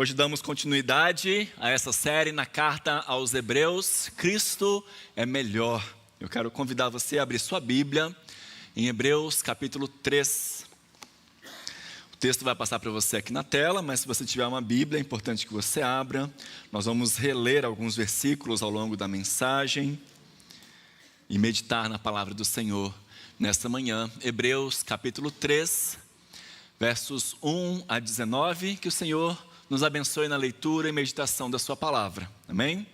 Hoje damos continuidade a essa série na carta aos Hebreus, Cristo é melhor. Eu quero convidar você a abrir sua Bíblia em Hebreus capítulo 3. O texto vai passar para você aqui na tela, mas se você tiver uma Bíblia, é importante que você abra. Nós vamos reler alguns versículos ao longo da mensagem e meditar na palavra do Senhor nesta manhã. Hebreus capítulo 3, versos 1 a 19, que o Senhor nos abençoe na leitura e meditação da sua palavra. Amém?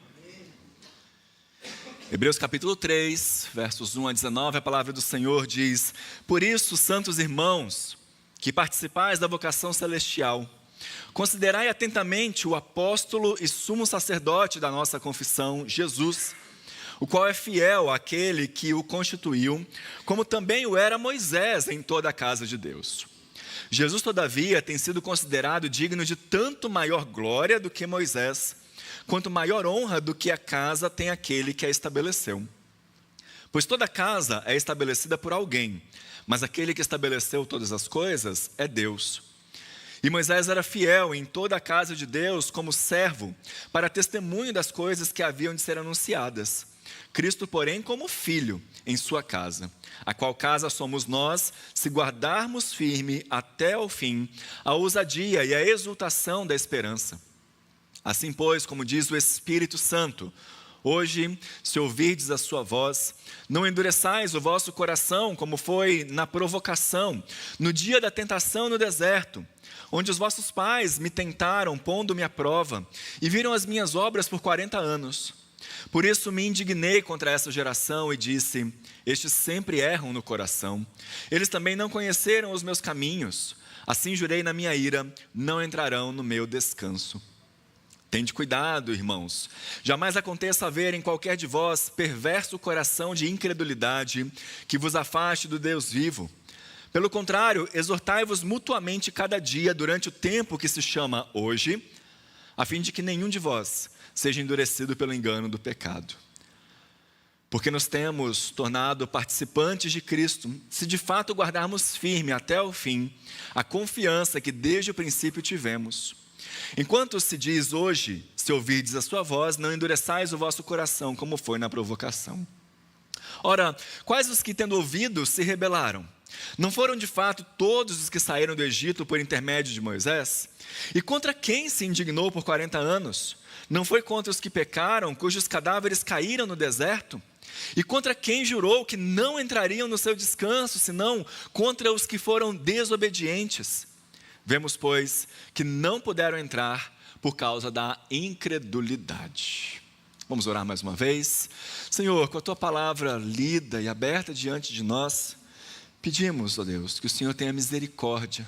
Hebreus capítulo 3, versos 1 a 19, a palavra do Senhor diz: Por isso, santos irmãos, que participais da vocação celestial, considerai atentamente o apóstolo e sumo sacerdote da nossa confissão, Jesus, o qual é fiel àquele que o constituiu, como também o era Moisés em toda a casa de Deus. Jesus, todavia, tem sido considerado digno de tanto maior glória do que Moisés, quanto maior honra do que a casa tem aquele que a estabeleceu. Pois toda casa é estabelecida por alguém, mas aquele que estabeleceu todas as coisas é Deus. E Moisés era fiel em toda a casa de Deus como servo, para testemunho das coisas que haviam de ser anunciadas. Cristo, porém, como filho em sua casa, a qual casa somos nós, se guardarmos firme até o fim a ousadia e a exultação da esperança. Assim, pois, como diz o Espírito Santo, hoje, se ouvirdes a sua voz, não endureçais o vosso coração, como foi na provocação, no dia da tentação no deserto, onde os vossos pais me tentaram, pondo-me à prova, e viram as minhas obras por 40 anos. Por isso me indignei contra essa geração e disse: estes sempre erram no coração. Eles também não conheceram os meus caminhos. Assim jurei na minha ira: não entrarão no meu descanso. Tende cuidado, irmãos. Jamais aconteça haver em qualquer de vós perverso coração de incredulidade que vos afaste do Deus vivo. Pelo contrário, exortai-vos mutuamente cada dia durante o tempo que se chama hoje, a fim de que nenhum de vós seja endurecido pelo engano do pecado. Porque nos temos tornado participantes de Cristo, se de fato guardarmos firme até o fim a confiança que desde o princípio tivemos. Enquanto se diz hoje, se ouvirdes a sua voz, não endureçais o vosso coração, como foi na provocação. Ora, quais os que tendo ouvido se rebelaram? Não foram de fato todos os que saíram do Egito por intermédio de Moisés? E contra quem se indignou por 40 anos? Não foi contra os que pecaram, cujos cadáveres caíram no deserto? E contra quem jurou que não entrariam no seu descanso, senão contra os que foram desobedientes? Vemos, pois, que não puderam entrar por causa da incredulidade. Vamos orar mais uma vez. Senhor, com a Tua palavra lida e aberta diante de nós, pedimos, ó Deus, que o Senhor tenha misericórdia,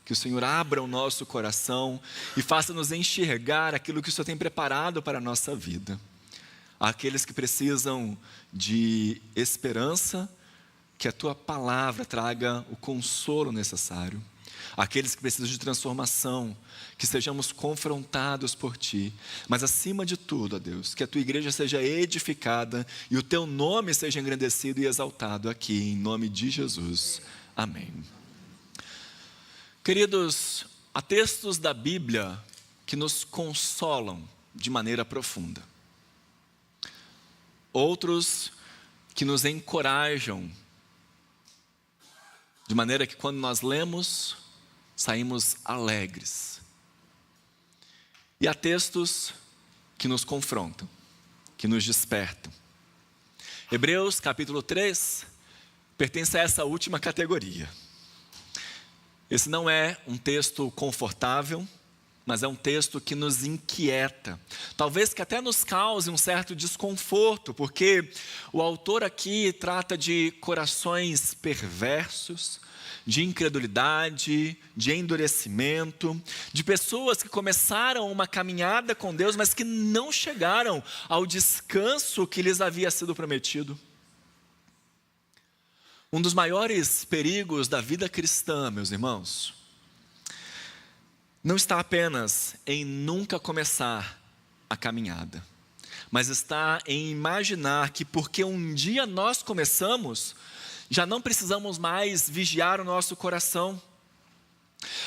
que o Senhor abra o nosso coração e faça-nos enxergar aquilo que o Senhor tem preparado para a nossa vida. Aqueles que precisam de esperança, que a Tua palavra traga o consolo necessário. Aqueles que precisam de transformação, que sejamos confrontados por Ti. Mas acima de tudo, ó Deus, que a Tua igreja seja edificada e o Teu nome seja engrandecido e exaltado aqui, em nome de Jesus. Amém. Queridos, há textos da Bíblia que nos consolam de maneira profunda. Outros que nos encorajam, de maneira que quando nós lemos, saímos alegres. E há textos que nos confrontam, que nos despertam. Hebreus capítulo 3 pertence a essa última categoria. Esse não é um texto confortável, mas é um texto que nos inquieta. Talvez que até nos cause um certo desconforto, porque o autor aqui trata de corações perversos, de incredulidade, de endurecimento, de pessoas que começaram uma caminhada com Deus, mas que não chegaram ao descanso que lhes havia sido prometido. Um dos maiores perigos da vida cristã, meus irmãos, não está apenas em nunca começar a caminhada, mas está em imaginar que porque um dia nós começamos, já não precisamos mais vigiar o nosso coração.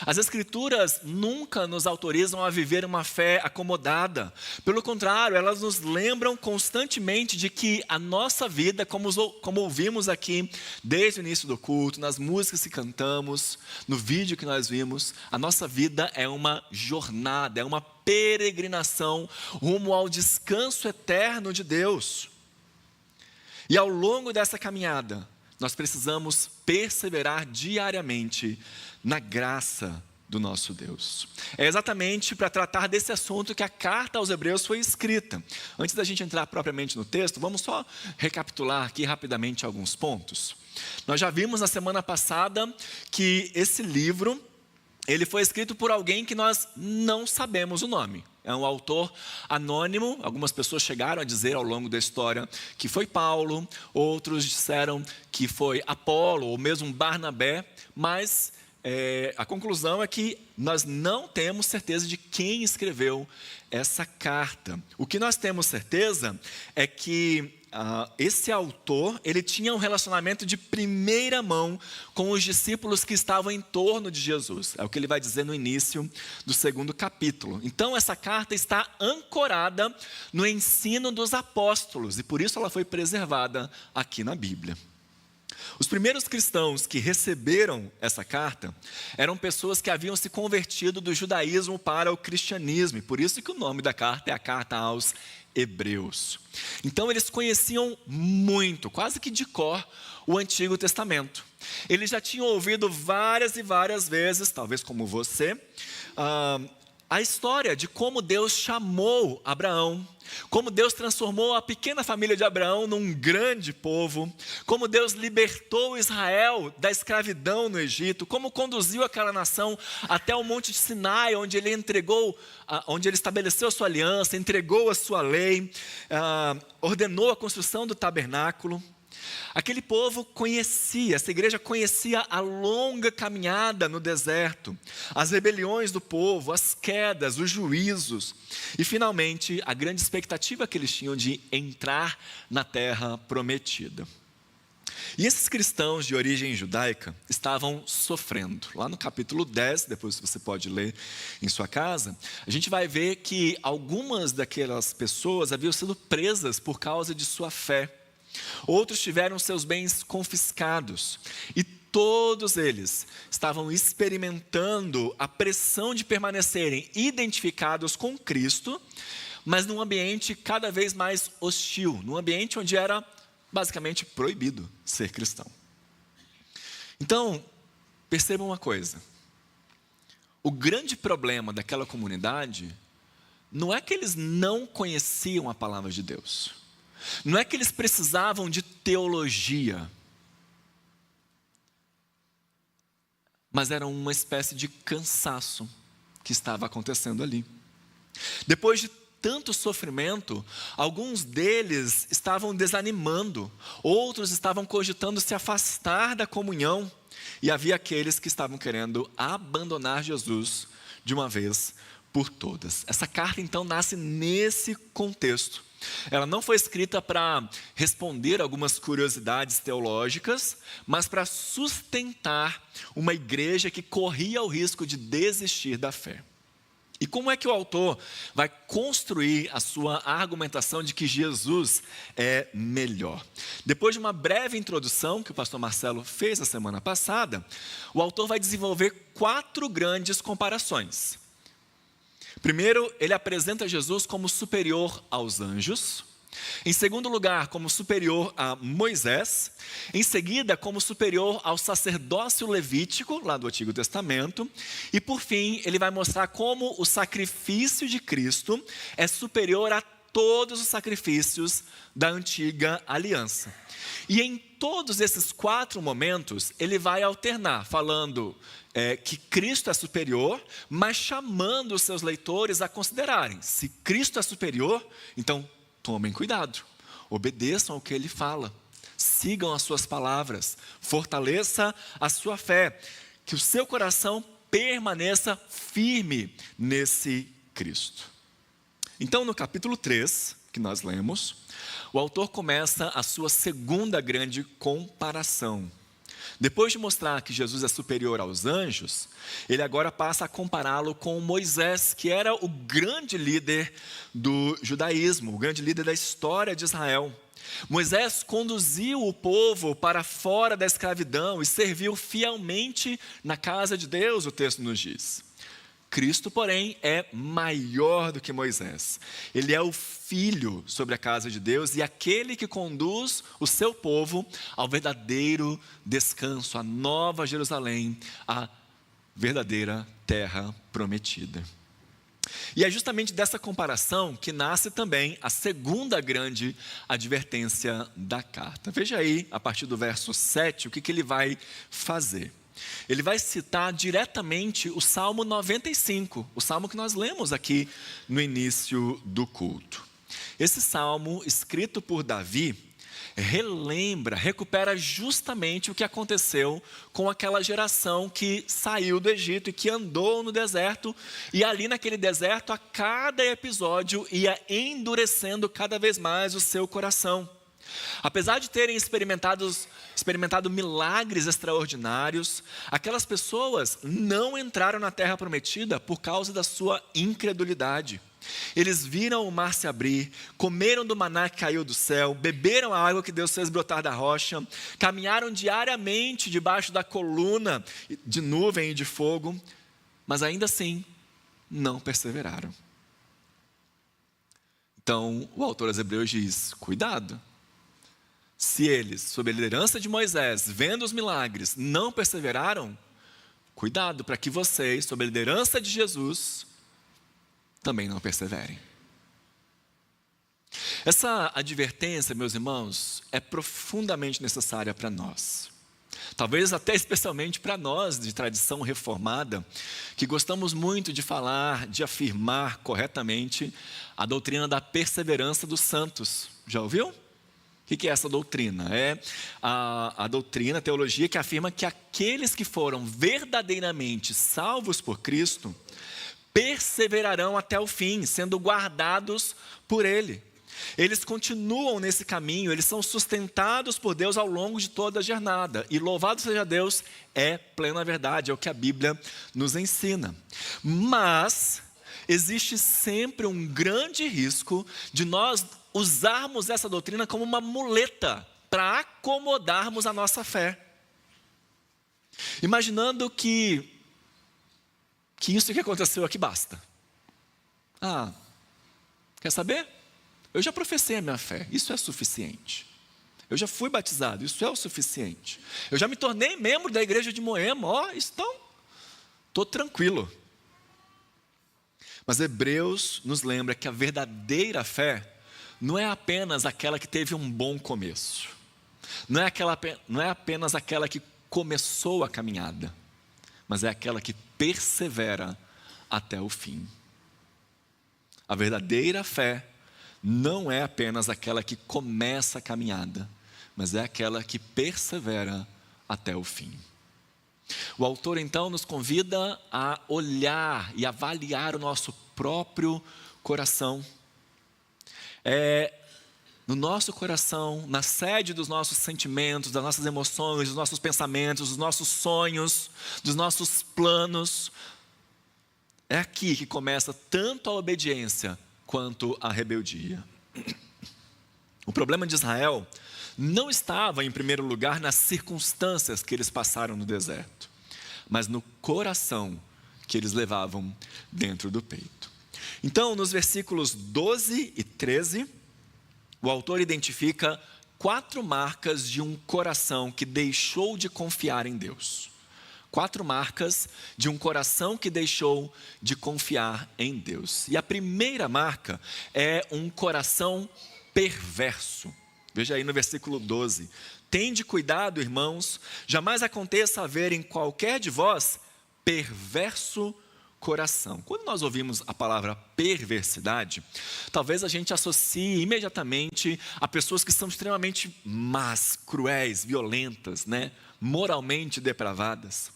As Escrituras nunca nos autorizam a viver uma fé acomodada. Pelo contrário, elas nos lembram constantemente de que a nossa vida, como ouvimos aqui desde o início do culto, nas músicas que cantamos, no vídeo que nós vimos, a nossa vida é uma jornada, é uma peregrinação rumo ao descanso eterno de Deus. E ao longo dessa caminhada, nós precisamos perseverar diariamente na graça do nosso Deus. É exatamente para tratar desse assunto que a carta aos Hebreus foi escrita. Antes da gente entrar propriamente no texto, vamos só recapitular aqui rapidamente alguns pontos. Nós já vimos na semana passada que esse livro, ele foi escrito por alguém que nós não sabemos o nome. É um autor anônimo. Algumas pessoas chegaram a dizer ao longo da história que foi Paulo, outros disseram que foi Apolo ou mesmo Barnabé, mas a conclusão é que nós não temos certeza de quem escreveu essa carta. O que nós temos certeza é que esse autor, ele tinha um relacionamento de primeira mão com os discípulos que estavam em torno de Jesus. É o que ele vai dizer no início do 2º capítulo. Então, essa carta está ancorada no ensino dos apóstolos e por isso ela foi preservada aqui na Bíblia. Os primeiros cristãos que receberam essa carta eram pessoas que haviam se convertido do judaísmo para o cristianismo, e por isso que o nome da carta é a carta aos Hebreus. Então eles conheciam muito, quase que de cor, o Antigo Testamento. Eles já tinham ouvido várias e várias vezes, talvez como você, a história de como Deus chamou Abraão, como Deus transformou a pequena família de Abraão num grande povo, como Deus libertou Israel da escravidão no Egito, como conduziu aquela nação até o Monte de Sinai, onde ele estabeleceu a sua aliança, entregou a sua lei, ordenou a construção do tabernáculo. Aquele povo conhecia, essa igreja conhecia a longa caminhada no deserto, as rebeliões do povo, as quedas, os juízos e finalmente a grande expectativa que eles tinham de entrar na terra prometida. E esses cristãos de origem judaica estavam sofrendo. Lá no capítulo 10, depois você pode ler em sua casa, a gente vai ver que algumas daquelas pessoas haviam sido presas por causa de sua fé. Outros tiveram seus bens confiscados e todos eles estavam experimentando a pressão de permanecerem identificados com Cristo, mas num ambiente cada vez mais hostil, num ambiente onde era basicamente proibido ser cristão. Então, percebam uma coisa, o grande problema daquela comunidade não é que eles não conheciam a palavra de Deus. Não é que eles precisavam de teologia, mas era uma espécie de cansaço que estava acontecendo ali. Depois de tanto sofrimento, alguns deles estavam desanimando, outros estavam cogitando se afastar da comunhão, e havia aqueles que estavam querendo abandonar Jesus de uma vez por todas. Essa carta então nasce nesse contexto. Ela não foi escrita para responder algumas curiosidades teológicas, mas para sustentar uma igreja que corria o risco de desistir da fé. E como é que o autor vai construir a sua argumentação de que Jesus é melhor? Depois de uma breve introdução que o pastor Marcelo fez na semana passada, o autor vai desenvolver 4 grandes comparações. Primeiro, ele apresenta Jesus como superior aos anjos. Em segundo lugar, como superior a Moisés. Em seguida, como superior ao sacerdócio levítico, lá do Antigo Testamento. E por fim, ele vai mostrar como o sacrifício de Cristo é superior a todos os sacrifícios da antiga aliança. E em todos esses 4 momentos, ele vai alternar, falando que Cristo é superior, mas chamando os seus leitores a considerarem, se Cristo é superior, então tomem cuidado, obedeçam ao que ele fala, sigam as suas palavras, fortaleça a sua fé, que o seu coração permaneça firme nesse Cristo. Então, no capítulo 3, que nós lemos, o autor começa a sua segunda grande comparação. Depois de mostrar que Jesus é superior aos anjos, ele agora passa a compará-lo com Moisés, que era o grande líder do judaísmo, o grande líder da história de Israel. Moisés conduziu o povo para fora da escravidão e serviu fielmente na casa de Deus, o texto nos diz. Cristo, porém, é maior do que Moisés. Ele é o filho sobre a casa de Deus e aquele que conduz o seu povo ao verdadeiro descanso, à nova Jerusalém, à verdadeira terra prometida. E é justamente dessa comparação que nasce também a segunda grande advertência da carta. Veja aí, a partir do verso 7, o que ele vai fazer. Ele vai citar diretamente o Salmo 95, o salmo que nós lemos aqui no início do culto. Esse salmo, escrito por Davi, recupera justamente o que aconteceu com aquela geração que saiu do Egito e que andou no deserto, e ali naquele deserto, a cada episódio, ia endurecendo cada vez mais o seu coração. Apesar de terem experimentado milagres extraordinários, aquelas pessoas não entraram na terra prometida por causa da sua incredulidade. Eles viram o mar se abrir, comeram do maná que caiu do céu, beberam a água que Deus fez brotar da rocha, caminharam diariamente debaixo da coluna de nuvem e de fogo, mas ainda assim não perseveraram. Então, o autor aos Hebreus diz: cuidado. Se eles, sob a liderança de Moisés, vendo os milagres, não perseveraram, cuidado para que vocês, sob a liderança de Jesus, também não perseverem. Essa advertência, meus irmãos, é profundamente necessária para nós. Talvez até especialmente para nós de tradição reformada, que gostamos muito de falar, de afirmar corretamente a doutrina da perseverança dos santos. Já ouviu? O que é essa doutrina? É a doutrina, a teologia que afirma que aqueles que foram verdadeiramente salvos por Cristo perseverarão até o fim, sendo guardados por Ele. Eles continuam nesse caminho, eles são sustentados por Deus ao longo de toda a jornada. E louvado seja Deus, é plena verdade, é o que a Bíblia nos ensina. Mas existe sempre um grande risco de nós usarmos essa doutrina como uma muleta para acomodarmos a nossa fé. Imaginando que isso que aconteceu aqui basta. Quer saber? Eu já professei a minha fé, isso é suficiente. Eu já fui batizado, isso é o suficiente. Eu já me tornei membro da igreja de Moema, estou tranquilo. Mas Hebreus nos lembra que a verdadeira fé não é apenas aquela que teve um bom começo. Não é apenas aquela que começou a caminhada, mas é aquela que persevera até o fim. A verdadeira fé não é apenas aquela que começa a caminhada, mas é aquela que persevera até o fim. O autor então nos convida a olhar e avaliar o nosso próprio coração. No nosso coração, na sede dos nossos sentimentos, das nossas emoções, dos nossos pensamentos, dos nossos sonhos, dos nossos planos. É aqui que começa tanto a obediência quanto a rebeldia. O problema de Israel não estava, em primeiro lugar, nas circunstâncias que eles passaram no deserto, mas no coração que eles levavam dentro do peito. Então, nos versículos 12 e 13, o autor identifica 4 marcas de um coração que deixou de confiar em Deus. 4 marcas de um coração que deixou de confiar em Deus. E a primeira marca é um coração perverso. Veja aí no versículo 12. Tende cuidado, irmãos, jamais aconteça haver em qualquer de vós perverso coração. Quando nós ouvimos a palavra perversidade, talvez a gente associe imediatamente a pessoas que são extremamente más, cruéis, violentas, moralmente depravadas.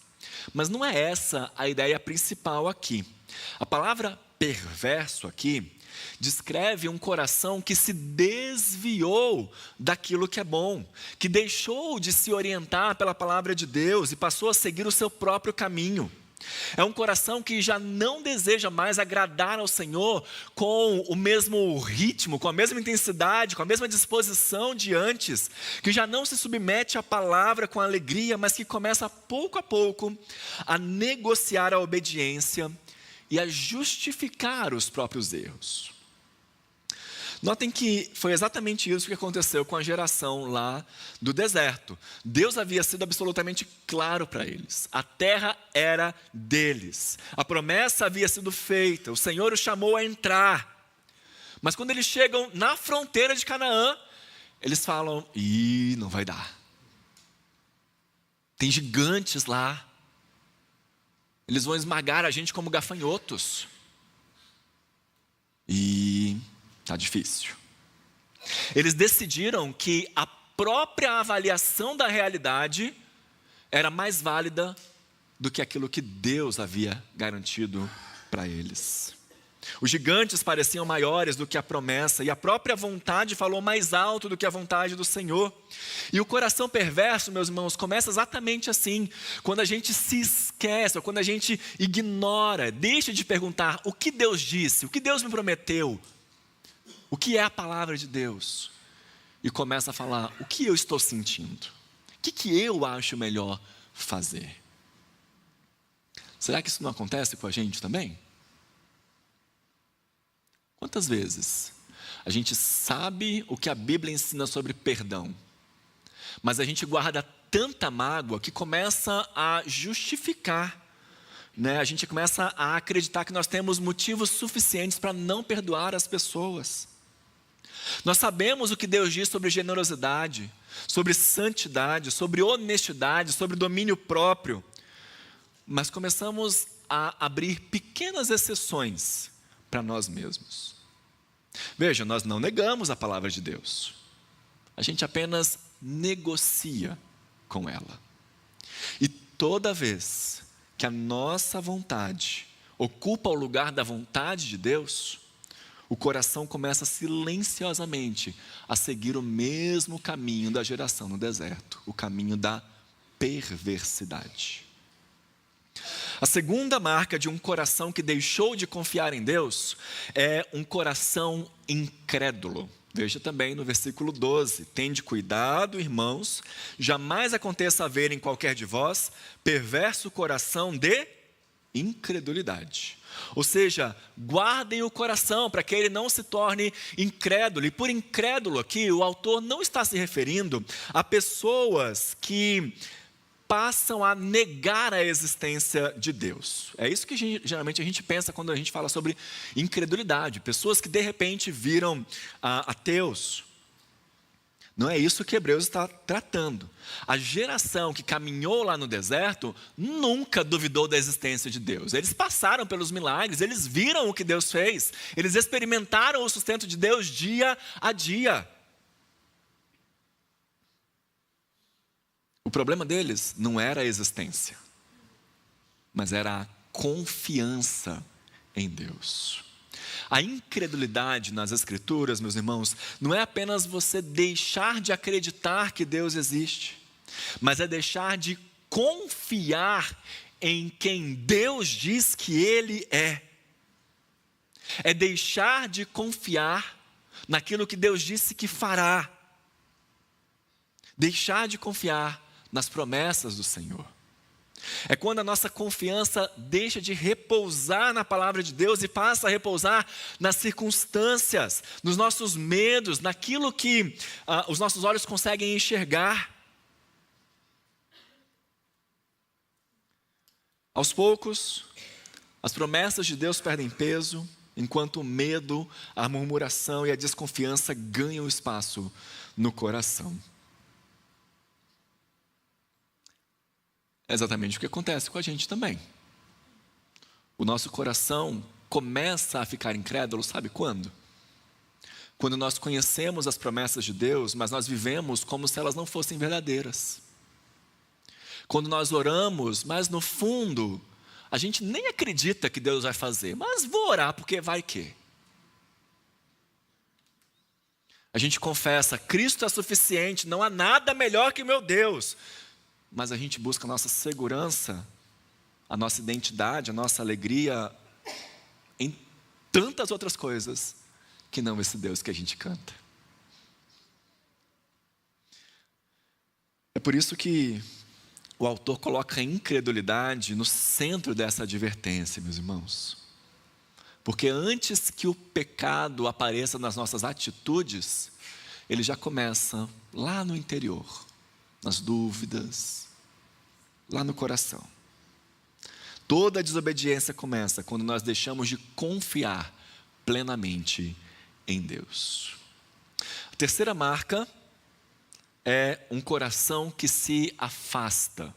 Mas não é essa a ideia principal aqui. A palavra perverso aqui descreve um coração que se desviou daquilo que é bom, que deixou de se orientar pela palavra de Deus e passou a seguir o seu próprio caminho. É um coração que já não deseja mais agradar ao Senhor com o mesmo ritmo, com a mesma intensidade, com a mesma disposição de antes, que já não se submete à palavra com alegria, mas que começa pouco a pouco a negociar a obediência e a justificar os próprios erros. Notem que foi exatamente isso que aconteceu com a geração lá do deserto. Deus havia sido absolutamente claro para eles. A terra era deles. A promessa havia sido feita. O Senhor os chamou a entrar. Mas quando eles chegam na fronteira de Canaã, eles falam: ih, não vai dar. Tem gigantes lá. Eles vão esmagar a gente como gafanhotos. E está difícil. Eles decidiram que a própria avaliação da realidade era mais válida do que aquilo que Deus havia garantido para eles. Os gigantes pareciam maiores do que a promessa, e a própria vontade falou mais alto do que a vontade do Senhor. E o coração perverso, meus irmãos, começa exatamente assim, quando a gente se esquece, ou quando a gente ignora, deixa de perguntar o que Deus disse, o que Deus me prometeu, o que é a palavra de Deus, e começa a falar o que eu estou sentindo, o que eu acho melhor fazer. Será que isso não acontece com a gente também? Quantas vezes a gente sabe o que a Bíblia ensina sobre perdão, mas a gente guarda tanta mágoa que começa a justificar, né? A gente começa a acreditar que nós temos motivos suficientes para não perdoar as pessoas. Nós sabemos o que Deus diz sobre generosidade, sobre santidade, sobre honestidade, sobre domínio próprio, mas começamos a abrir pequenas exceções para nós mesmos. Veja, nós não negamos a palavra de Deus, a gente apenas negocia com ela. E toda vez que a nossa vontade ocupa o lugar da vontade de Deus, o coração começa silenciosamente a seguir o mesmo caminho da geração no deserto, o caminho da perversidade. A segunda marca de um coração que deixou de confiar em Deus é um coração incrédulo. Veja também no versículo 12: tende cuidado, irmãos, jamais aconteça haver em qualquer de vós perverso coração de incredulidade. Ou seja, guardem o coração para que ele não se torne incrédulo. E por incrédulo aqui, o autor não está se referindo a pessoas que passam a negar a existência de Deus. É isso que geralmente a gente pensa quando a gente fala sobre incredulidade. Pessoas que de repente viram ateus. Não é isso que Hebreus está tratando. A geração que caminhou lá no deserto nunca duvidou da existência de Deus. Eles passaram pelos milagres, eles viram o que Deus fez, eles experimentaram o sustento de Deus dia a dia. O problema deles não era a existência, mas era a confiança em Deus. A incredulidade nas Escrituras, meus irmãos, não é apenas você deixar de acreditar que Deus existe, mas é deixar de confiar em quem Deus diz que Ele é. É deixar de confiar naquilo que Deus disse que fará. Deixar de confiar nas promessas do Senhor. É quando a nossa confiança deixa de repousar na palavra de Deus e passa a repousar nas circunstâncias, nos nossos medos, naquilo que os nossos olhos conseguem enxergar. Aos poucos, as promessas de Deus perdem peso, enquanto o medo, a murmuração e a desconfiança ganham espaço no coração. É exatamente o que acontece com a gente também. O nosso coração começa a ficar incrédulo, sabe quando? Quando nós conhecemos as promessas de Deus, mas nós vivemos como se elas não fossem verdadeiras. Quando nós oramos, mas no fundo, a gente nem acredita que Deus vai fazer, mas vou orar porque vai que. A gente confessa, Cristo é suficiente, não há nada melhor que o meu Deus. Mas a gente busca a nossa segurança, a nossa identidade, a nossa alegria em tantas outras coisas que não esse Deus que a gente canta. É por isso que o autor coloca a incredulidade no centro dessa advertência, meus irmãos. Porque antes que o pecado apareça nas nossas atitudes, ele já começa lá no interior, nas dúvidas, lá no coração. Toda a desobediência começa quando nós deixamos de confiar plenamente em Deus. A terceira marca é um coração que se afasta.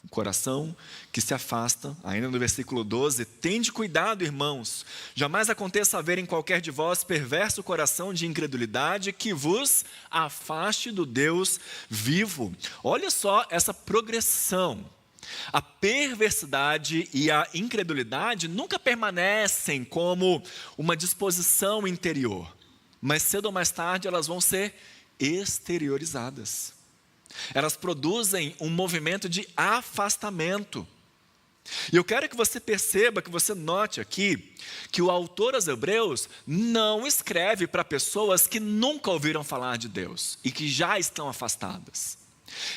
Um coração que se afasta, ainda no versículo 12, tende cuidado, irmãos, jamais aconteça haver em qualquer de vós perverso coração de incredulidade que vos afaste do Deus vivo. Olha só essa progressão. A perversidade e a incredulidade nunca permanecem como uma disposição interior, mas cedo ou mais tarde elas vão ser exteriorizadas. Elas produzem um movimento de afastamento. E eu quero que você perceba, que você note aqui, que o autor aos Hebreus não escreve para pessoas que nunca ouviram falar de Deus e que já estão afastadas.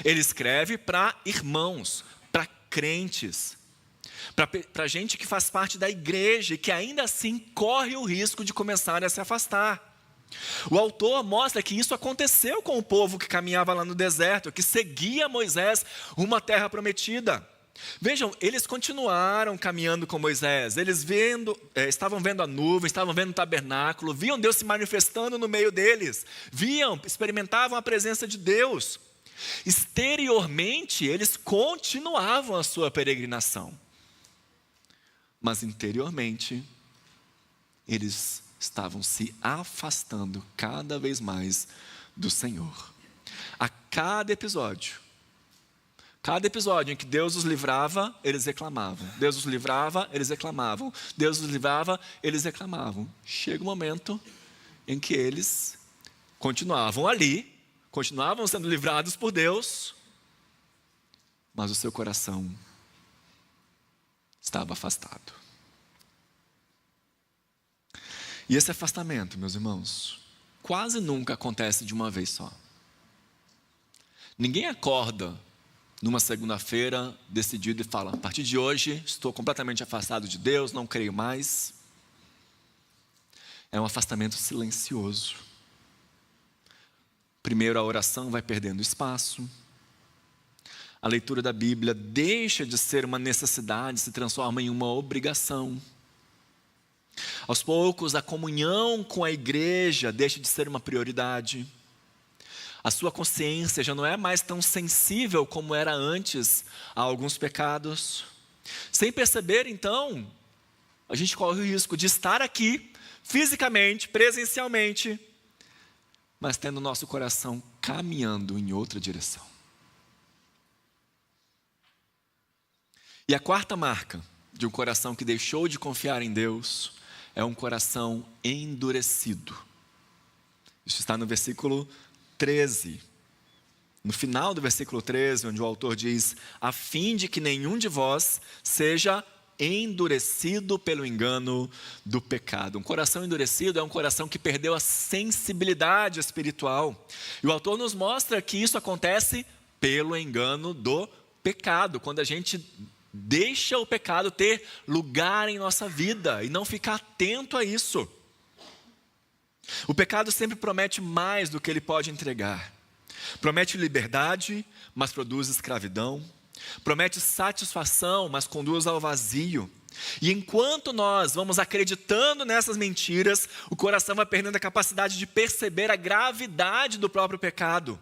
Ele escreve para irmãos, para crentes, para gente que faz parte da igreja e que ainda assim corre o risco de começar a se afastar. O autor mostra que isso aconteceu com o povo que caminhava lá no deserto, que seguia Moisés rumo à terra prometida. Vejam, eles continuaram caminhando com Moisés, eles estavam vendo a nuvem, estavam vendo o tabernáculo, viam Deus se manifestando no meio deles, experimentavam a presença de Deus. Exteriormente, eles continuavam a sua peregrinação, mas interiormente, eles estavam se afastando cada vez mais do Senhor. A cada episódio em que Deus os livrava, eles reclamavam. Deus os livrava, eles reclamavam. Deus os livrava, eles reclamavam. Chega um momento em que eles continuavam ali, continuavam sendo livrados por Deus, mas o seu coração estava afastado. E esse afastamento, meus irmãos, quase nunca acontece de uma vez só. Ninguém acorda numa segunda-feira decidido e fala: a partir de hoje estou completamente afastado de Deus, não creio mais. É um afastamento silencioso. Primeiro a oração vai perdendo espaço. A leitura da Bíblia deixa de ser uma necessidade, se transforma em uma obrigação. Aos poucos, a comunhão com a igreja deixa de ser uma prioridade. A sua consciência já não é mais tão sensível como era antes a alguns pecados. Sem perceber, então, a gente corre o risco de estar aqui, fisicamente, presencialmente, mas tendo o nosso coração caminhando em outra direção. E a quarta marca de um coração que deixou de confiar em Deus é um coração endurecido. Isso está no versículo 13. No final do versículo 13, onde o autor diz: a fim de que nenhum de vós seja endurecido pelo engano do pecado. Um coração endurecido é um coração que perdeu a sensibilidade espiritual. E o autor nos mostra que isso acontece pelo engano do pecado, quando a gente deixa o pecado ter lugar em nossa vida e não ficar atento a isso. O pecado sempre promete mais do que ele pode entregar. Promete liberdade, mas produz escravidão. Promete satisfação, mas conduz ao vazio. E enquanto nós vamos acreditando nessas mentiras, o coração vai perdendo a capacidade de perceber a gravidade do próprio pecado.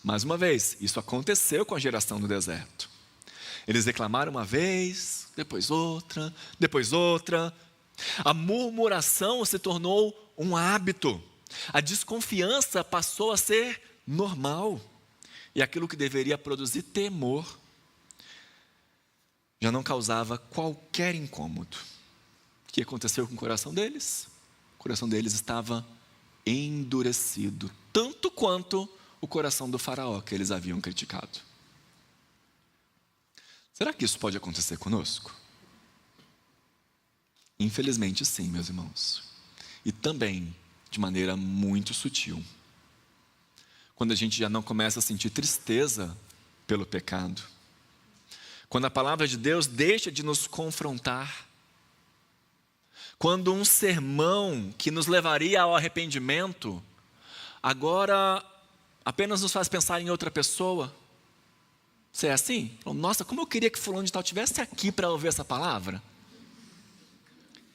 Mais uma vez, isso aconteceu com a geração do deserto. Eles reclamaram uma vez, depois outra, depois outra. A murmuração se tornou um hábito. A desconfiança passou a ser normal. E aquilo que deveria produzir temor, já não causava qualquer incômodo. O que aconteceu com o coração deles? O coração deles estava endurecido, tanto quanto o coração do faraó que eles haviam criticado. Será que isso pode acontecer conosco? Infelizmente sim, meus irmãos. E também de maneira muito sutil. Quando a gente já não começa a sentir tristeza pelo pecado. Quando a palavra de Deus deixa de nos confrontar. Quando um sermão que nos levaria ao arrependimento, agora apenas nos faz pensar em outra pessoa. Você é assim? Nossa, como eu queria que fulano de tal estivesse aqui para ouvir essa palavra.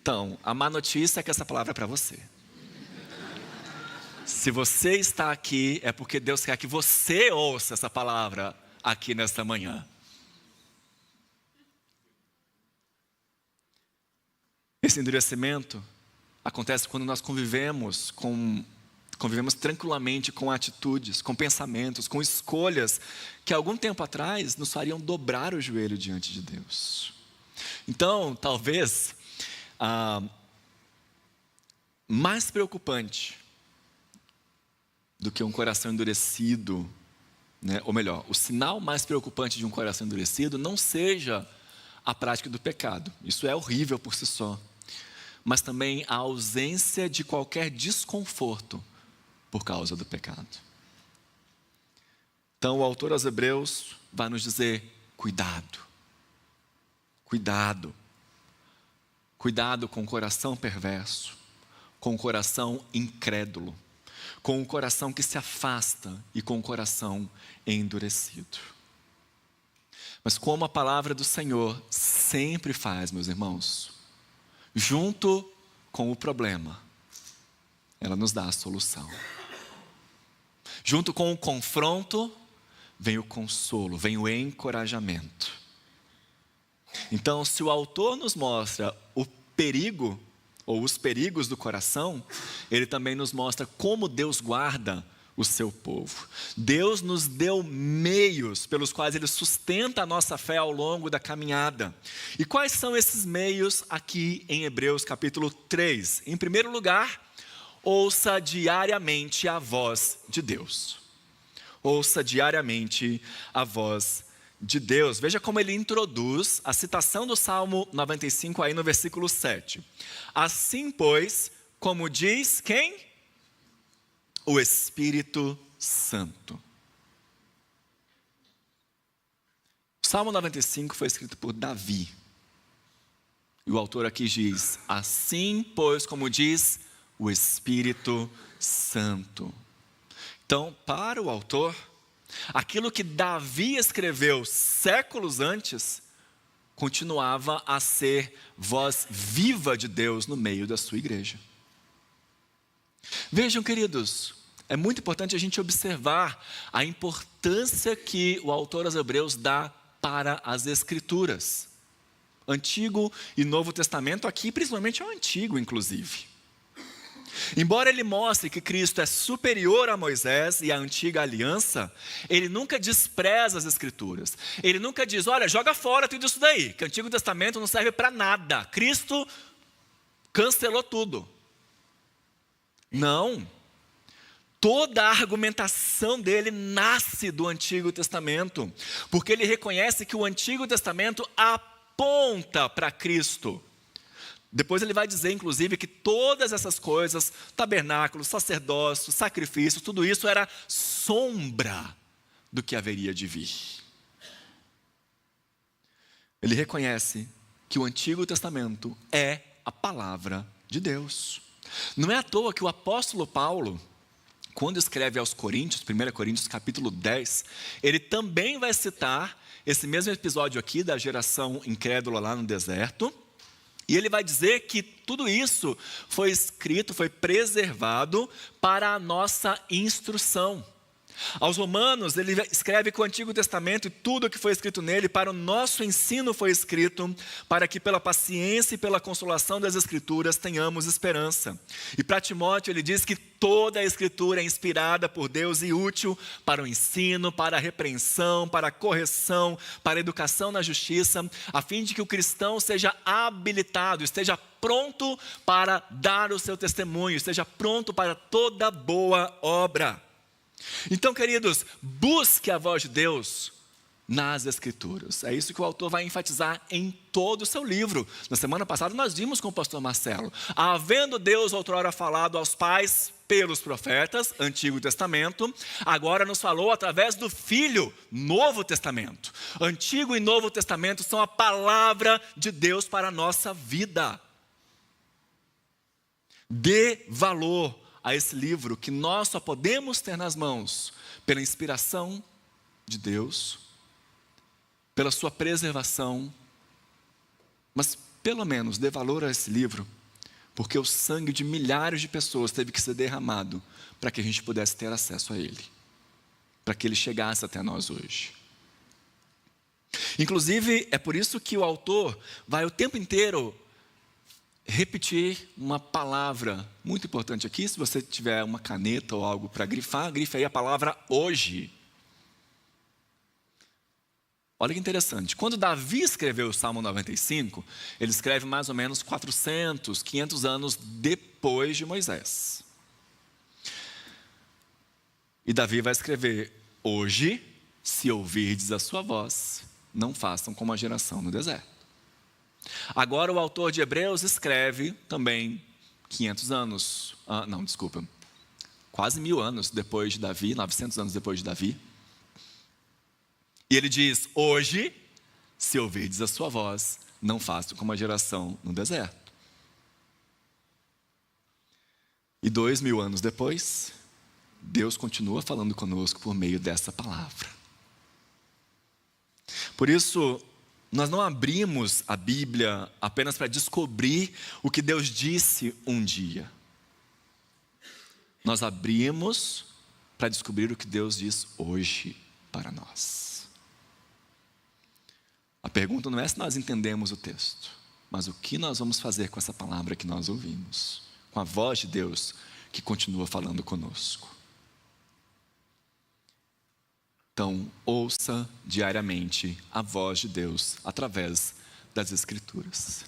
Então, a má notícia é que essa palavra é para você. Se você está aqui, é porque Deus quer que você ouça essa palavra aqui nesta manhã. Esse endurecimento acontece quando nós convivemos tranquilamente com atitudes, com pensamentos, com escolhas que algum tempo atrás nos fariam dobrar o joelho diante de Deus. Então, talvez, mais preocupante do que um coração endurecido, né? Ou melhor, o sinal mais preocupante de um coração endurecido não seja a prática do pecado. Isso é horrível por si só. Mas também a ausência de qualquer desconforto por causa do pecado. Então o autor aos Hebreus vai nos dizer: cuidado, cuidado, cuidado com o coração perverso, com o coração incrédulo, com o coração que se afasta e com o coração endurecido. Mas como a palavra do Senhor sempre faz, meus irmãos, junto com o problema, ela nos dá a solução. Junto com o confronto, vem o consolo, vem o encorajamento. Então, se o autor nos mostra o perigo, ou os perigos do coração, ele também nos mostra como Deus guarda o seu povo. Deus nos deu meios pelos quais Ele sustenta a nossa fé ao longo da caminhada. E quais são esses meios aqui em Hebreus capítulo 3? Em primeiro lugar, ouça diariamente a voz de Deus. Ouça diariamente a voz de Deus. Veja como ele introduz a citação do Salmo 95 aí no versículo 7. Assim, pois, como diz quem? O Espírito Santo. O Salmo 95 foi escrito por Davi. E o autor aqui diz: assim, pois, como diz o Espírito Santo. Então, para o autor, aquilo que Davi escreveu séculos antes, continuava a ser voz viva de Deus no meio da sua igreja. Vejam, queridos, é muito importante a gente observar a importância que o autor aos Hebreus dá para as Escrituras. Antigo e Novo Testamento, aqui principalmente é o Antigo, inclusive. Embora ele mostre que Cristo é superior a Moisés e a antiga aliança, ele nunca despreza as Escrituras. Ele nunca diz: olha, joga fora tudo isso daí, que o Antigo Testamento não serve para nada. Cristo cancelou tudo. Não. Toda a argumentação dele nasce do Antigo Testamento, porque ele reconhece que o Antigo Testamento aponta para Cristo. Depois ele vai dizer, inclusive, que todas essas coisas, tabernáculo, sacerdócio, sacrifício, tudo isso era sombra do que haveria de vir. Ele reconhece que o Antigo Testamento é a palavra de Deus. Não é à toa que o apóstolo Paulo, quando escreve aos Coríntios, 1 Coríntios capítulo 10, ele também vai citar esse mesmo episódio aqui da geração incrédula lá no deserto. E ele vai dizer que tudo isso foi escrito, foi preservado para a nossa instrução. Aos Romanos, ele escreve que o Antigo Testamento e tudo o que foi escrito nele, para o nosso ensino foi escrito, para que pela paciência e pela consolação das Escrituras tenhamos esperança. E para Timóteo ele diz que toda a Escritura é inspirada por Deus e útil para o ensino, para a repreensão, para a correção, para a educação na justiça, a fim de que o cristão seja habilitado, esteja pronto para dar o seu testemunho, esteja pronto para toda boa obra. Então, queridos, busque a voz de Deus nas Escrituras. É isso que o autor vai enfatizar em todo o seu livro. Na semana passada nós vimos com o pastor Marcelo. Havendo Deus outrora falado aos pais pelos profetas, Antigo Testamento, agora nos falou através do Filho, Novo Testamento. Antigo e Novo Testamento são a palavra de Deus para a nossa vida. Dê valor a esse livro que nós só podemos ter nas mãos pela inspiração de Deus, pela sua preservação, mas pelo menos dê valor a esse livro, porque o sangue de milhares de pessoas teve que ser derramado para que a gente pudesse ter acesso a ele, para que ele chegasse até nós hoje. Inclusive, é por isso que o autor vai o tempo inteiro repetir uma palavra muito importante aqui. Se você tiver uma caneta ou algo para grifar, grife aí a palavra hoje. Olha que interessante, quando Davi escreveu o Salmo 95, ele escreve mais ou menos 400, 500 anos depois de Moisés. E Davi vai escrever: hoje, se ouvirdes a sua voz, não façam como a geração no deserto. Agora o autor de Hebreus escreve também 500 anos, quase 1000 anos depois de Davi, 900 anos depois de Davi. E ele diz: hoje, se ouvirdes a sua voz, não façam como a geração no deserto. E 2000 anos depois, Deus continua falando conosco por meio dessa palavra. Por isso, nós não abrimos a Bíblia apenas para descobrir o que Deus disse um dia. Nós abrimos para descobrir o que Deus diz hoje para nós. A pergunta não é se nós entendemos o texto, mas o que nós vamos fazer com essa palavra que nós ouvimos, com a voz de Deus que continua falando conosco. Então, ouça diariamente a voz de Deus através das Escrituras.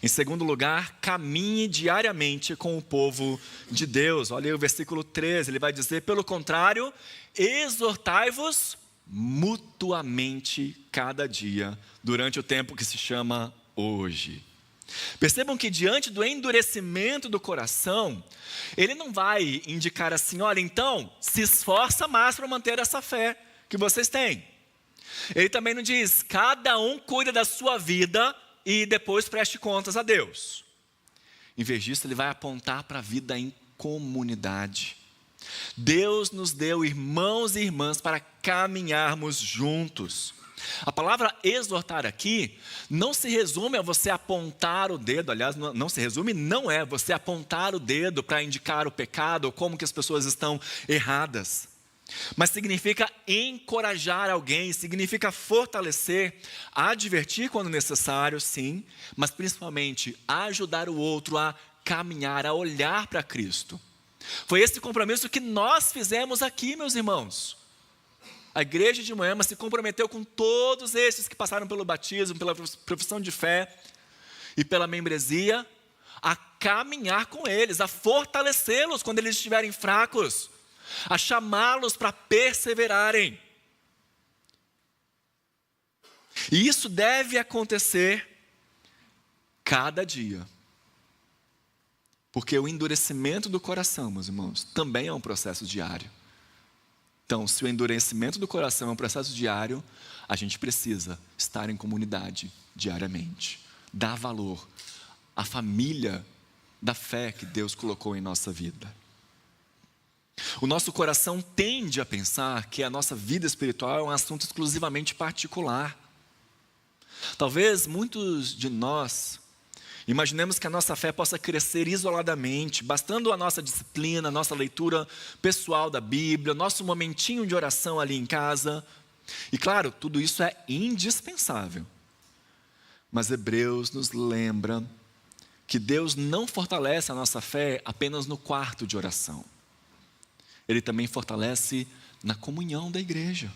Em segundo lugar, caminhe diariamente com o povo de Deus. Olha aí o versículo 13, ele vai dizer: pelo contrário, exortai-vos mutuamente cada dia, durante o tempo que se chama hoje. Percebam que diante do endurecimento do coração, ele não vai indicar assim: olha, então, se esforça mais para manter essa fé que vocês têm. Ele também não diz: cada um cuida da sua vida e depois preste contas a Deus. Em vez disso, ele vai apontar para a vida em comunidade. Deus nos deu irmãos e irmãs para caminharmos juntos. A palavra exortar aqui não se resume a você apontar o dedo, aliás, não se resume, não é você apontar o dedo para indicar o pecado ou como que as pessoas estão erradas. Mas significa encorajar alguém, significa fortalecer, advertir quando necessário, sim, mas principalmente ajudar o outro a caminhar, a olhar para Cristo. Foi esse compromisso que nós fizemos aqui, meus irmãos. A igreja de Moema se comprometeu com todos esses que passaram pelo batismo, pela profissão de fé e pela membresia, a caminhar com eles, a fortalecê-los quando eles estiverem fracos, a chamá-los para perseverarem. E isso deve acontecer cada dia. Porque o endurecimento do coração, meus irmãos, também é um processo diário. Então, se o endurecimento do coração é um processo diário, a gente precisa estar em comunidade diariamente. Dar valor à família da fé que Deus colocou em nossa vida. O nosso coração tende a pensar que a nossa vida espiritual é um assunto exclusivamente particular. Talvez muitos de nós Imaginemos que a nossa fé possa crescer isoladamente, bastando a nossa disciplina, a nossa leitura pessoal da Bíblia, nosso momentinho de oração ali em casa. E claro, tudo isso é indispensável. Mas Hebreus nos lembra que Deus não fortalece a nossa fé apenas no quarto de oração. Ele também fortalece na comunhão da igreja.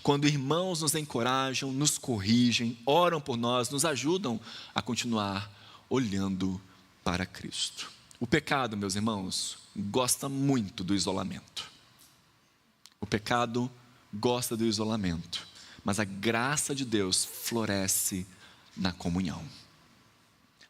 Quando irmãos nos encorajam, nos corrigem, oram por nós, nos ajudam a continuar olhando para Cristo. O pecado, meus irmãos, gosta muito do isolamento. O pecado gosta do isolamento, mas a graça de Deus floresce na comunhão.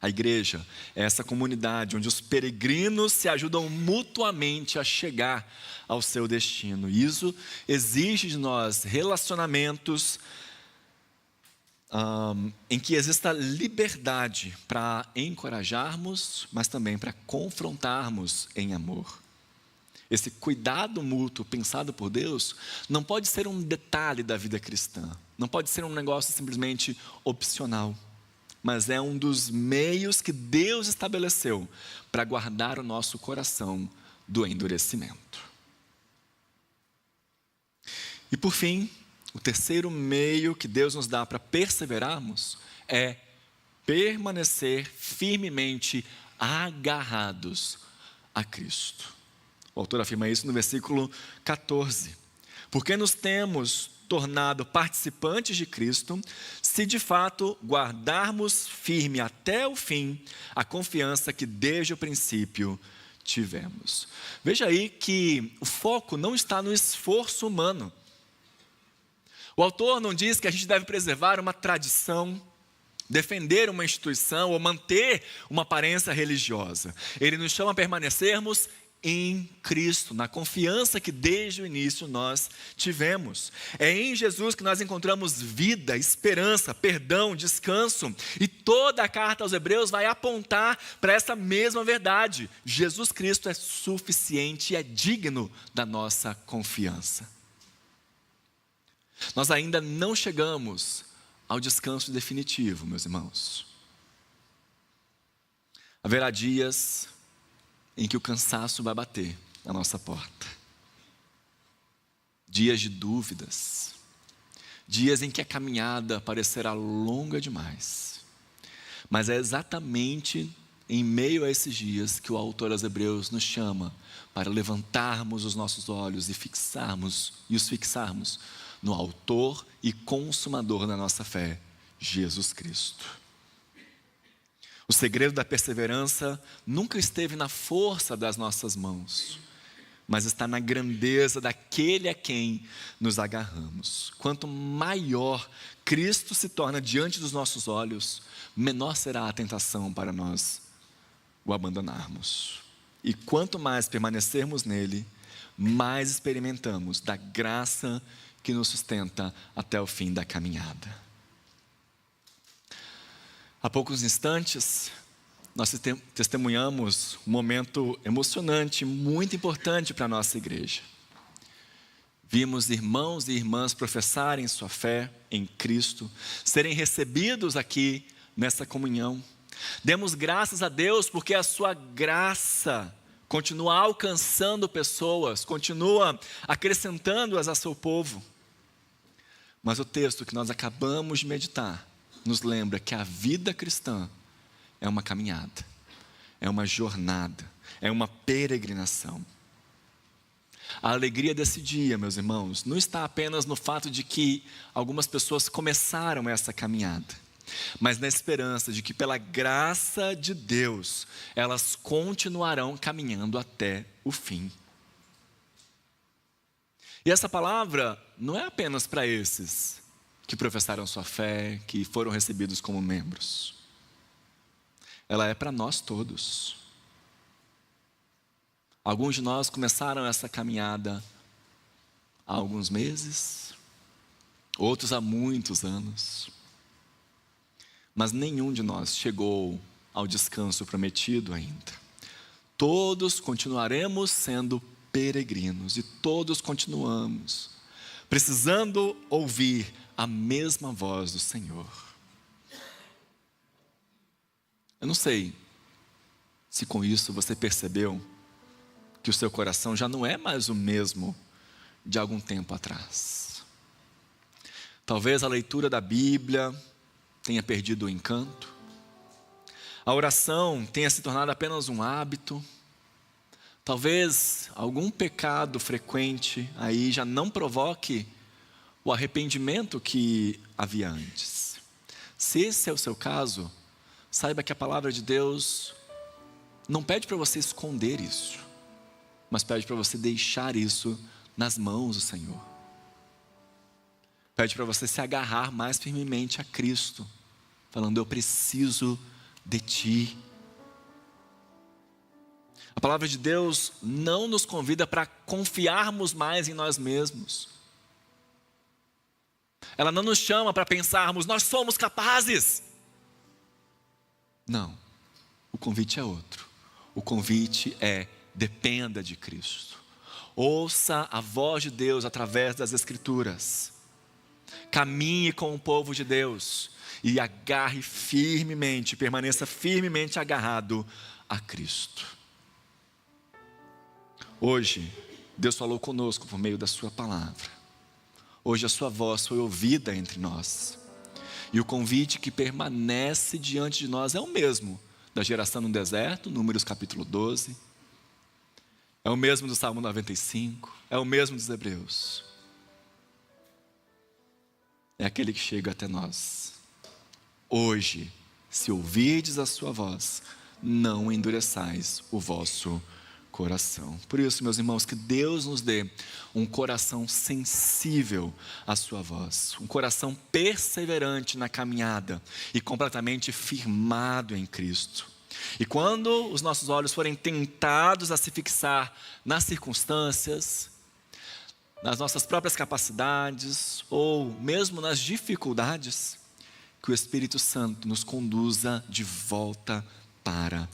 A igreja é essa comunidade onde os peregrinos se ajudam mutuamente a chegar ao seu destino. Isso exige de nós relacionamentos em que exista liberdade para encorajarmos, mas também para confrontarmos em amor. Esse cuidado mútuo pensado por Deus não pode ser um detalhe da vida cristã, não pode ser um negócio simplesmente opcional, mas é um dos meios que Deus estabeleceu para guardar o nosso coração do endurecimento. E por fim, o terceiro meio que Deus nos dá para perseverarmos é permanecer firmemente agarrados a Cristo. O autor afirma isso no versículo 14. Porque nos temos tornado participantes de Cristo, se de fato guardarmos firme até o fim a confiança que desde o princípio tivemos. Veja aí que o foco não está no esforço humano. O autor não diz que a gente deve preservar uma tradição, defender uma instituição ou manter uma aparência religiosa. Ele nos chama a permanecermos em Cristo, na confiança que desde o início nós tivemos. É em Jesus que nós encontramos vida, esperança, perdão, descanso. E toda a carta aos Hebreus vai apontar para essa mesma verdade. Jesus Cristo é suficiente e é digno da nossa confiança. Nós ainda não chegamos ao descanso definitivo, meus irmãos. Haverá dias em que o cansaço vai bater na nossa porta. Dias de dúvidas. Dias em que a caminhada parecerá longa demais. Mas é exatamente em meio a esses dias que o autor aos Hebreus nos chama para levantarmos os nossos olhos e os fixarmos no autor e consumador da nossa fé, Jesus Cristo. O segredo da perseverança nunca esteve na força das nossas mãos, mas está na grandeza daquele a quem nos agarramos. Quanto maior Cristo se torna diante dos nossos olhos, menor será a tentação para nós o abandonarmos. E quanto mais permanecermos nele, mais experimentamos da graça que nos sustenta até o fim da caminhada. Há poucos instantes, nós testemunhamos um momento emocionante, muito importante para a nossa igreja. Vimos irmãos e irmãs professarem sua fé em Cristo, serem recebidos aqui nessa comunhão. Demos graças a Deus porque a sua graça continua alcançando pessoas, continua acrescentando-as a seu povo. Mas o texto que nós acabamos de meditar nos lembra que a vida cristã é uma caminhada, é uma jornada, é uma peregrinação. A alegria desse dia, meus irmãos, não está apenas no fato de que algumas pessoas começaram essa caminhada, mas na esperança de que pela graça de Deus, elas continuarão caminhando até o fim. E essa palavra não é apenas para esses que professaram sua fé, que foram recebidos como membros. Ela é para nós todos. Alguns de nós começaram essa caminhada há alguns meses, outros há muitos anos. Mas nenhum de nós chegou ao descanso prometido ainda. Todos continuaremos sendo peregrinos e todos continuamos precisando ouvir a mesma voz do Senhor. Eu não sei se com isso você percebeu que o seu coração já não é mais o mesmo de algum tempo atrás. Talvez a leitura da Bíblia tenha perdido o encanto. A oração tenha se tornado apenas um hábito. Talvez algum pecado frequente aí já não provoque o arrependimento que havia antes. Se esse é o seu caso, saiba que a palavra de Deus não pede para você esconder isso, mas pede para você deixar isso nas mãos do Senhor. Pede para você se agarrar mais firmemente a Cristo, falando: eu preciso de Ti. A palavra de Deus não nos convida para confiarmos mais em nós mesmos. Ela não nos chama para pensarmos: nós somos capazes. Não, o convite é outro. O convite é: dependa de Cristo. Ouça a voz de Deus através das Escrituras. Caminhe com o povo de Deus e agarre firmemente, permaneça firmemente agarrado a Cristo. Hoje, Deus falou conosco por meio da sua palavra. Hoje a sua voz foi ouvida entre nós. E o convite que permanece diante de nós é o mesmo da geração no deserto, Números capítulo 12. É o mesmo do Salmo 95. É o mesmo dos Hebreus. É aquele que chega até nós. Hoje, se ouvirdes a sua voz, não endureçais o vosso coração. Por isso, meus irmãos, que Deus nos dê um coração sensível à sua voz, um coração perseverante na caminhada e completamente firmado em Cristo. E quando os nossos olhos forem tentados a se fixar nas circunstâncias, nas nossas próprias capacidades ou mesmo nas dificuldades, que o Espírito Santo nos conduza de volta para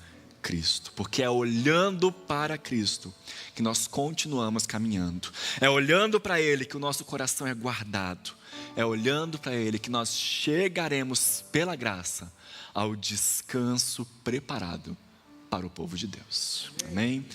Cristo, porque é olhando para Cristo que nós continuamos caminhando, é olhando para Ele que o nosso coração é guardado, é olhando para Ele que nós chegaremos pela graça ao descanso preparado para o povo de Deus. Amém?